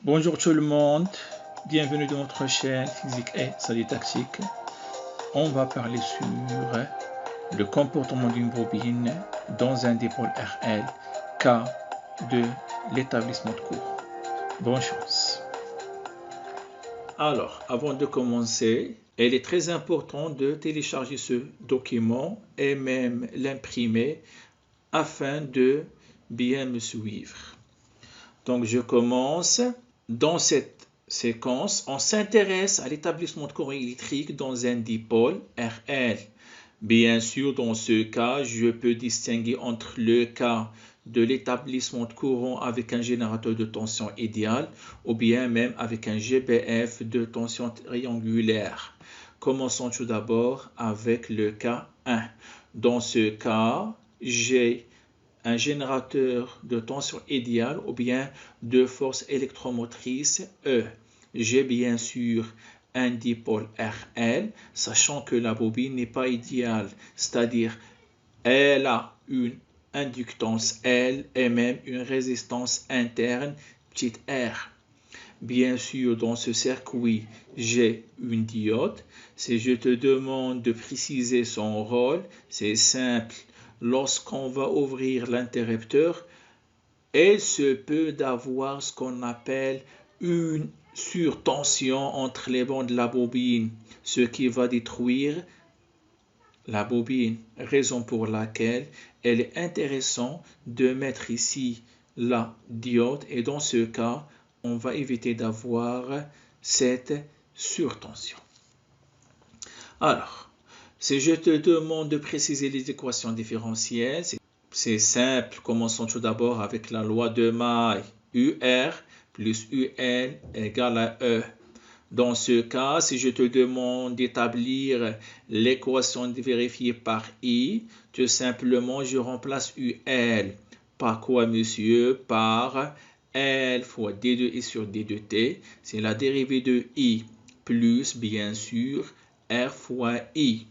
Bonjour tout le monde, bienvenue dans notre chaîne Physique et Didactique. On va parler sur le comportement d'une bobine dans un dipôle RL, cas de l'établissement de cours. Bonne chance. Alors, avant de commencer, il est très important de télécharger ce document et même l'imprimer afin de bien me suivre. Donc, je commence. Dans cette séquence, on s'intéresse à l'établissement de courant électrique dans un dipôle RL. Bien sûr, dans ce cas, je peux distinguer entre le cas de l'établissement de courant avec un générateur de tension idéale ou bien même avec un GBF de tension triangulaire. Commençons tout d'abord avec le cas 1. Dans ce cas, j'ai un générateur de tension idéale ou bien de force électromotrice E. J'ai bien sûr un dipôle RL, sachant que la bobine n'est pas idéale, c'est-à-dire elle a une inductance L et même une résistance interne petite r. Bien sûr, dans ce circuit, j'ai une diode. Si je te demande de préciser son rôle, c'est simple. Lorsqu'on va ouvrir l'interrupteur, il se peut d'avoir ce qu'on appelle une surtension entre les bandes de la bobine, ce qui va détruire la bobine, raison pour laquelle il est intéressant de mettre ici la diode et dans ce cas, on va éviter d'avoir cette surtension. Alors, si je te demande de préciser les équations différentielles, c'est simple. Commençons tout d'abord avec la loi de Maille. UR plus UL égale à E. Dans ce cas, si je te demande d'établir l'équation vérifiée par I, tout simplement, je remplace UL. Par quoi, monsieur? Par L fois D2I sur D2T. C'est la dérivée de I plus, bien sûr, R fois I.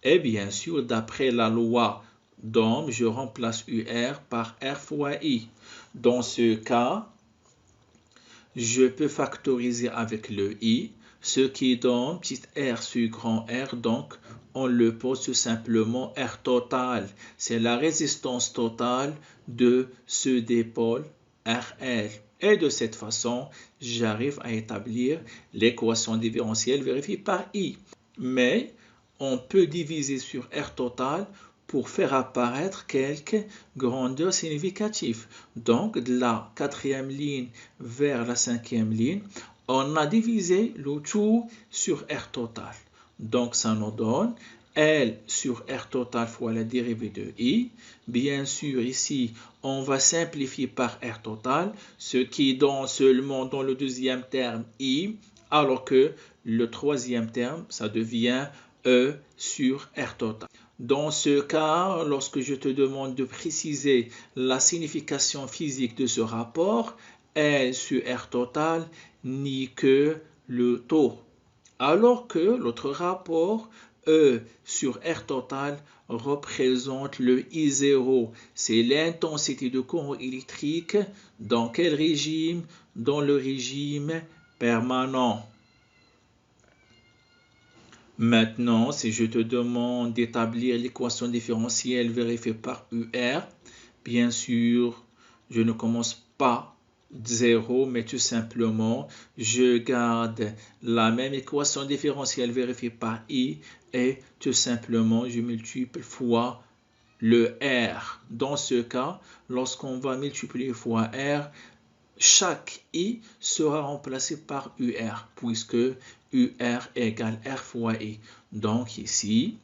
Et bien sûr, d'après la loi d'Ohm, je remplace UR par R fois I. Dans ce cas, je peux factoriser avec le I, ce qui donne petit r sur grand R, donc on le pose tout simplement R total. C'est la résistance totale de ce dipôle RL. Et de cette façon, j'arrive à établir l'équation différentielle vérifiée par I. Mais on peut diviser sur R total pour faire apparaître quelques grandeurs significatives. Donc, de la quatrième ligne vers la cinquième ligne, on a divisé le tout sur R total. Donc, ça nous donne L sur R total fois la dérivée de I. Bien sûr, ici, on va simplifier par R total, ce qui donne seulement dans le deuxième terme I, alors que le troisième terme, ça devient E sur R total. Dans ce cas, lorsque je te demande de préciser la signification physique de ce rapport, L sur R total nie que le taux. Alors que l'autre rapport, E sur R total, représente le I0. C'est l'intensité de courant électrique. Dans quel régime? Dans le régime permanent. Maintenant, si je te demande d'établir l'équation différentielle vérifiée par UR, bien sûr, je ne commence pas de 0, mais tout simplement, je garde la même équation différentielle vérifiée par I et tout simplement, je multiplie fois le R. Dans ce cas, lorsqu'on va multiplier fois R, chaque I sera remplacé par UR, puisque UR égale R fois I. Donc ici,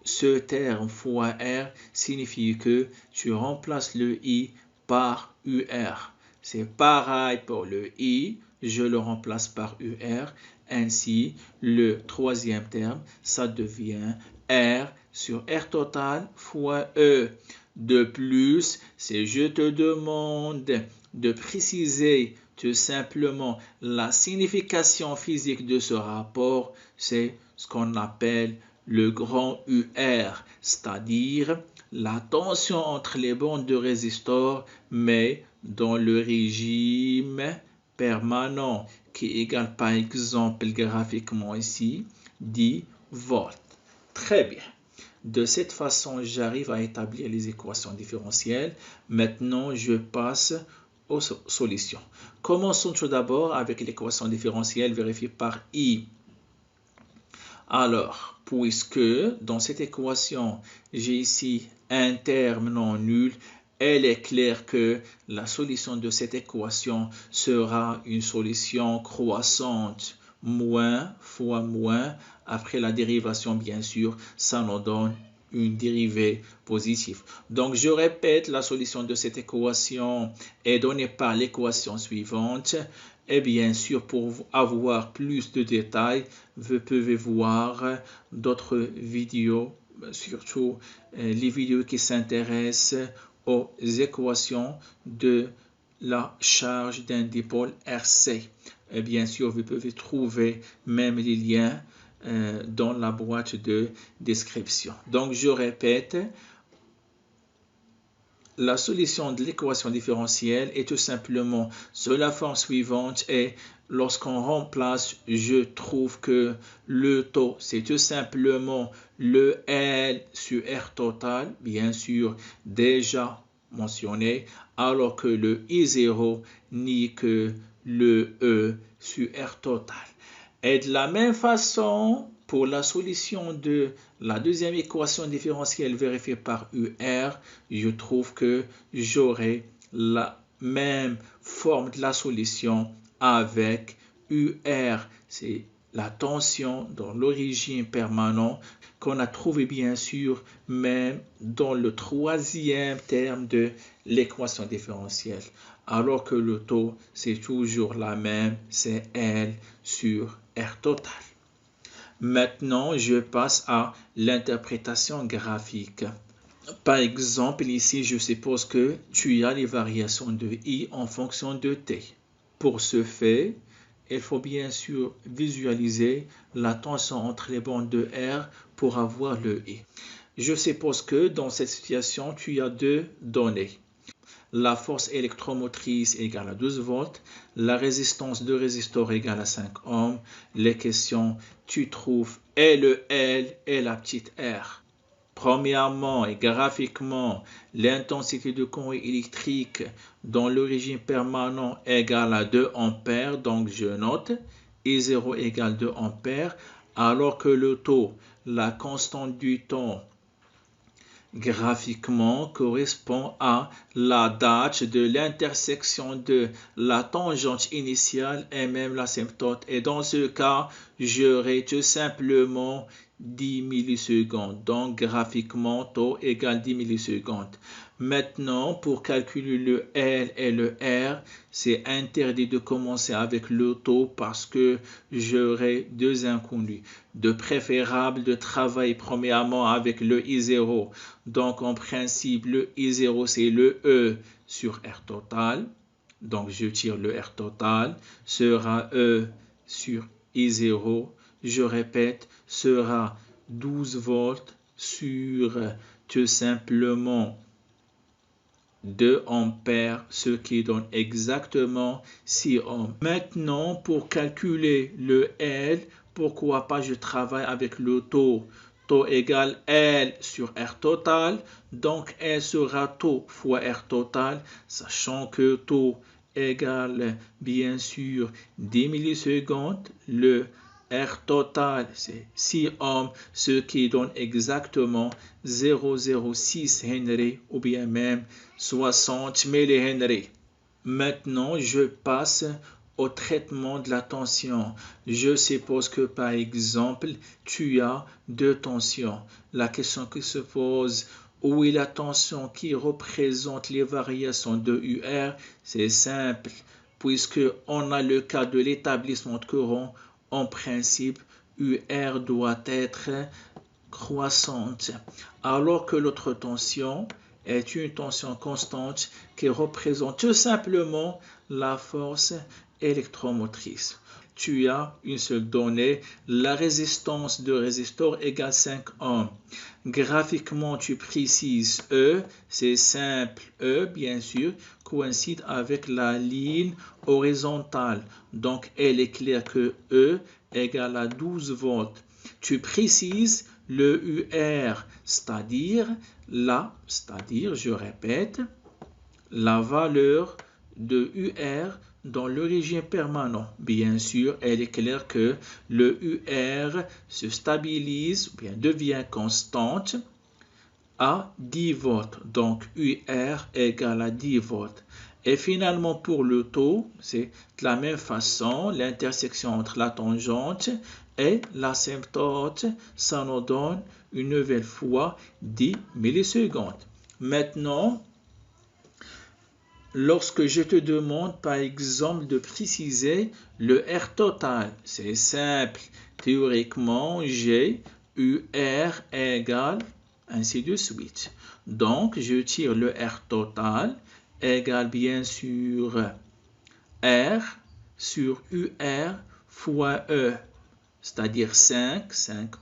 ce terme fois R signifie que tu remplaces le I par UR. C'est pareil pour le I, je le remplace par UR. Ainsi, le troisième terme, ça devient R sur R total fois E. De plus, si je te demande de préciser tout simplement la signification physique de ce rapport, c'est ce qu'on appelle le grand UR, c'est-à-dire la tension entre les bandes de résistors, mais dans le régime permanent qui est égal par exemple graphiquement ici 10 volts. Très bien. De cette façon, j'arrive à établir les équations différentielles. Maintenant, je passe aux solutions. Commençons tout d'abord avec l'équation différentielle vérifiée par I. Alors, puisque dans cette équation, j'ai ici un terme non nul, il est clair que la solution de cette équation sera une solution croissante. Moins fois moins, après la dérivation, bien sûr, ça nous donne une dérivée positive. Donc, je répète, la solution de cette équation est donnée par l'équation suivante. Et bien sûr, pour avoir plus de détails, vous pouvez voir d'autres vidéos, surtout les vidéos qui s'intéressent aux équations de la charge d'un dipôle RC. Et bien sûr, vous pouvez trouver même les liens dans la boîte de description. Donc, je répète, la solution de l'équation différentielle est tout simplement sur la forme suivante et lorsqu'on remplace, je trouve que le taux, c'est tout simplement le L sur R total, bien sûr, déjà mentionné, alors que le I0 n'est que le E sur R total. Et de la même façon, pour la solution de la deuxième équation différentielle vérifiée par UR, je trouve que j'aurai la même forme de la solution avec UR. C'est la tension dans l'origine permanente qu'on a trouvé bien sûr même dans le troisième terme de l'équation différentielle. Alors que le taux, c'est toujours la même, c'est L sur R total. Maintenant, je passe à l'interprétation graphique. Par exemple, ici, je suppose que tu as les variations de I en fonction de T. Pour ce fait, il faut bien sûr visualiser la tension entre les bandes de R pour avoir le I. Je suppose que dans cette situation, tu as deux données. La force électromotrice égale à 12 volts, la résistance de résistor égale à 5 ohms. Les questions, tu trouves et le L et la petite r. Premièrement et graphiquement, l'intensité de courant électrique dans le régime permanent égale à 2 ampères, donc je note I0 égale 2 ampères, alors que le taux, la constante du temps, graphiquement correspond à la date de l'intersection de la tangente initiale et même l'asymptote. Et dans ce cas, j'aurai tout simplement 10 millisecondes. Donc, graphiquement, taux égale 10 millisecondes. Maintenant, pour calculer le L et le R, c'est interdit de commencer avec le taux parce que j'aurai deux inconnus. De préférable de travailler premièrement avec le I0. Donc, en principe, le I0, c'est le E sur R total. Donc, je tire le R total, sera E sur I0. Je répète, sera 12 volts sur tout simplement 2 ampères, ce qui donne exactement 6 ohms. Maintenant, pour calculer le L, pourquoi pas je travaille avec le taux. Taux égale L sur R total. Donc, L sera taux fois R total, sachant que taux égale bien sûr 10 millisecondes. Le R total, c'est 6 ohms, ce qui donne exactement 0,06 Henry ou bien même 60 millihenry. Maintenant, je passe au traitement de la tension. Je suppose que par exemple, tu as deux tensions. La question qui se pose, où est la tension qui représente les variations de UR? C'est simple, puisque on a le cas de l'établissement de courant. En principe, UR doit être croissante, alors que l'autre tension est une tension constante qui représente tout simplement la force électromotrice. Tu as une seule donnée, la résistance de résistor égale 5 ohms. Graphiquement, tu précises E, c'est simple, E, bien sûr, coïncide avec la ligne horizontale. Donc, elle est claire que E égale à 12 volts. Tu précises le UR, c'est-à-dire, je répète, la valeur de UR dans le régime permanent. Bien sûr, elle est claire que le UR se stabilise, ou bien devient constante à 10 volts. Donc, UR égale à 10 volts. Et finalement, pour le taux, c'est de la même façon, l'intersection entre la tangente et l'asymptote, ça nous donne une nouvelle fois 10 millisecondes. Maintenant, lorsque je te demande, par exemple, de préciser le R total, c'est simple. Théoriquement, j'ai UR égale ainsi de suite. Donc, je tire le R total égale bien sûr R sur UR fois E, c'est-à-dire 5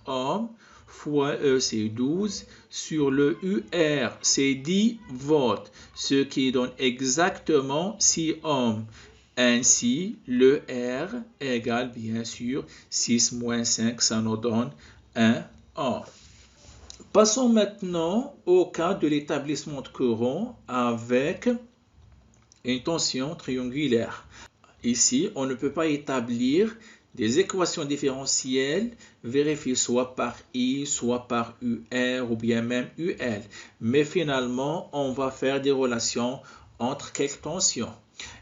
ohms, fois E, c'est 12, sur le UR, c'est 10 volts, ce qui donne exactement 6 ohms. Ainsi, le R égale bien sûr 6 moins 5, ça nous donne 1 ohm. Passons maintenant au cas de l'établissement de courant avec une tension triangulaire. Ici, on ne peut pas établir des équations différentielles vérifiées soit par I, soit par UR ou bien même UL. Mais finalement, on va faire des relations entre quelques tensions.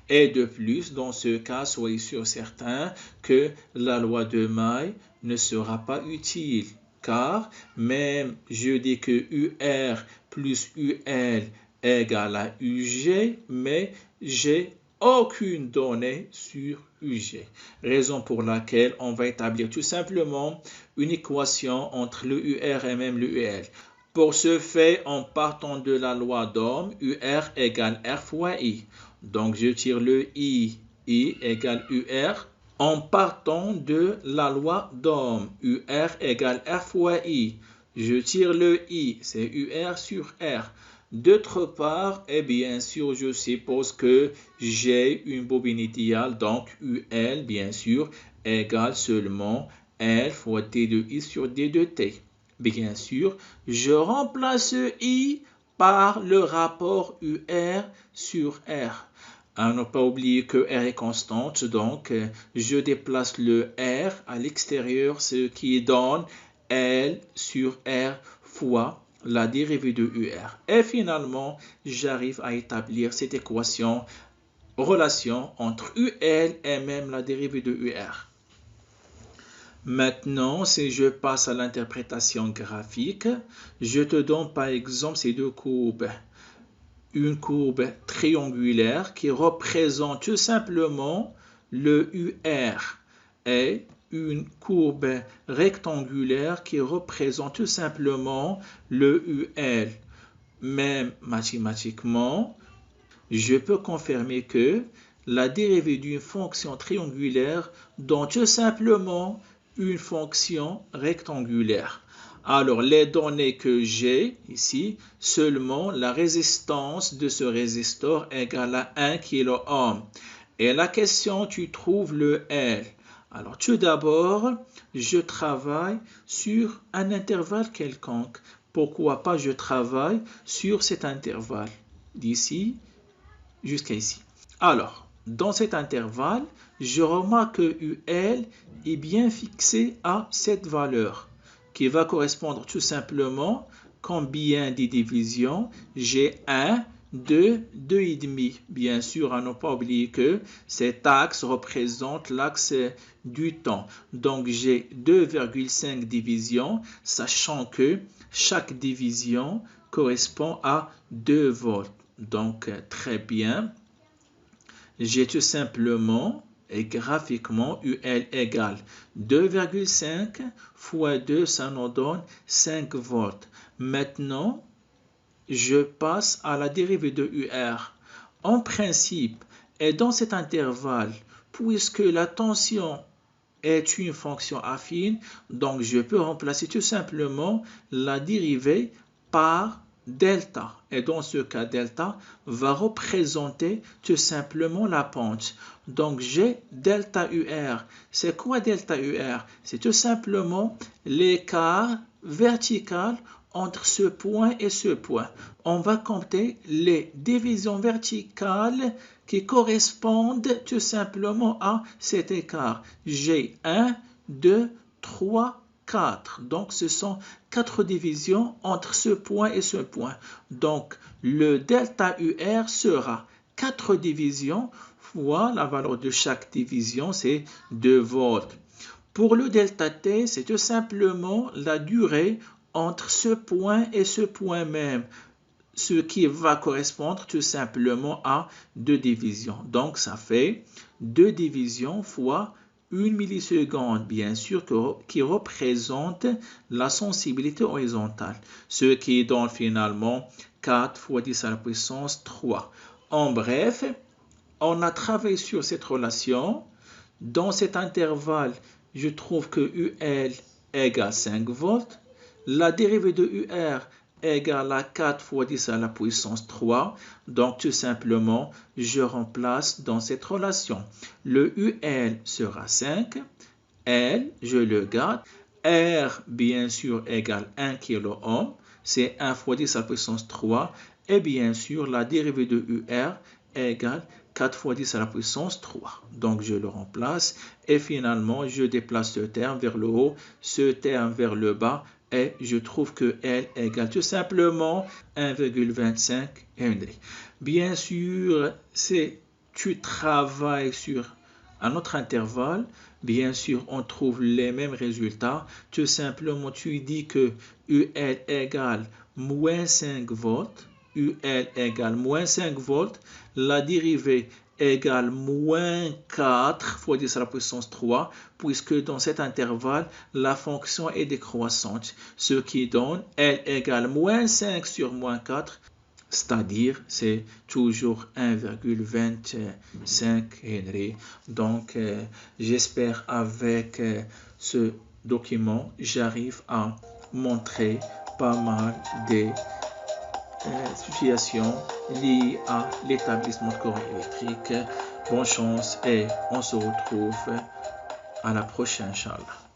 Et de plus, dans ce cas, soyez sûr certain que la loi de Maille ne sera pas utile. Car même je dis que UR plus UL égale à UG, mais j'ai aucune donnée sur UG. Raison pour laquelle on va établir tout simplement une équation entre le UR et même le UL. Pour ce fait, en partant de la loi d'Ohm, UR égale R fois I. Donc je tire le I égale UR. En partant de la loi d'Ohm, UR égale R fois I. Je tire le I, c'est UR sur R. D'autre part, et bien sûr, je suppose que j'ai une bobine idéale, donc UL, bien sûr, égale seulement L fois D de I sur D de T. Bien sûr, je remplace I par le rapport UR sur R. À ne pas oublier que R est constante, donc je déplace le R à l'extérieur, ce qui donne L sur R fois la dérivée de UR. Et finalement, j'arrive à établir cette relation entre UL et même la dérivée de UR. Maintenant, si je passe à l'interprétation graphique, je te donne par exemple ces deux courbes. Une courbe triangulaire qui représente tout simplement le UR et une courbe rectangulaire qui représente tout simplement le UL. Même mathématiquement, je peux confirmer que la dérivée d'une fonction triangulaire donne tout simplement une fonction rectangulaire. Alors, les données que j'ai ici, seulement la résistance de ce résistor égale à 1 kΩ. Et la question, tu trouves le L. Alors, tout d'abord, je travaille sur un intervalle quelconque. Pourquoi pas je travaille sur cet intervalle d'ici jusqu'à ici. Alors, dans cet intervalle, je remarque que UL est bien fixé à cette valeur, qui va correspondre tout simplement combien de divisions j'ai 1, 2, 2,5. Bien sûr, à ne pas oublier que cet axe représente l'axe du temps. Donc, j'ai 2,5 divisions, sachant que chaque division correspond à 2 volts. Donc, très bien. J'ai tout simplement et graphiquement UL égale 2,5 fois 2, ça nous donne 5 volts. Maintenant, je passe à la dérivée de UR. En principe, et dans cet intervalle, puisque la tension est une fonction affine, donc je peux remplacer tout simplement la dérivée par delta. Et dans ce cas, delta va représenter tout simplement la pente. Donc j'ai delta UR. C'est quoi delta UR? C'est tout simplement l'écart vertical entre ce point et ce point. On va compter les divisions verticales qui correspondent tout simplement à cet écart. J'ai 1, 2, 3, 4. Donc, ce sont 4 divisions entre ce point et ce point. Donc, le delta UR sera 4 divisions fois la valeur de chaque division, c'est 2 volts. Pour le delta T, c'est tout simplement la durée entre ce point et ce point même, ce qui va correspondre tout simplement à 2 divisions. Donc, ça fait 2 divisions fois 1 milliseconde, bien sûr, qui représente la sensibilité horizontale, ce qui donne finalement 4 fois 10 à la puissance 3. En bref, on a travaillé sur cette relation. Dans cet intervalle, je trouve que UL égale 5 volts. La dérivée de UR égale à 4 fois 10 à la puissance 3. Donc, tout simplement, je remplace dans cette relation. Le UL sera 5. L, je le garde. R, bien sûr, égale 1 kΩ. C'est 1 fois 10 à la puissance 3. Et bien sûr, la dérivée de UR égale 4 fois 10 à la puissance 3. Donc, je le remplace. Et finalement, je déplace ce terme vers le haut, ce terme vers le bas. Et je trouve que L égale tout simplement 1,25 Henry. Bien sûr, si tu travailles sur un autre intervalle, bien sûr, on trouve les mêmes résultats. Tout simplement, tu dis que UL égale moins 5 volts. UL égale moins 5 volts. La dérivée égale moins 4 fois 10 à la puissance 3, puisque dans cet intervalle, la fonction est décroissante, ce qui donne L égale moins 5 sur moins 4, c'est-à-dire c'est toujours 1,25 Henry. Donc, j'espère avec ce document, j'arrive à montrer pas mal des situation liée à l'établissement de courant électrique. Bonne chance et on se retrouve à la prochaine, Inch'Allah.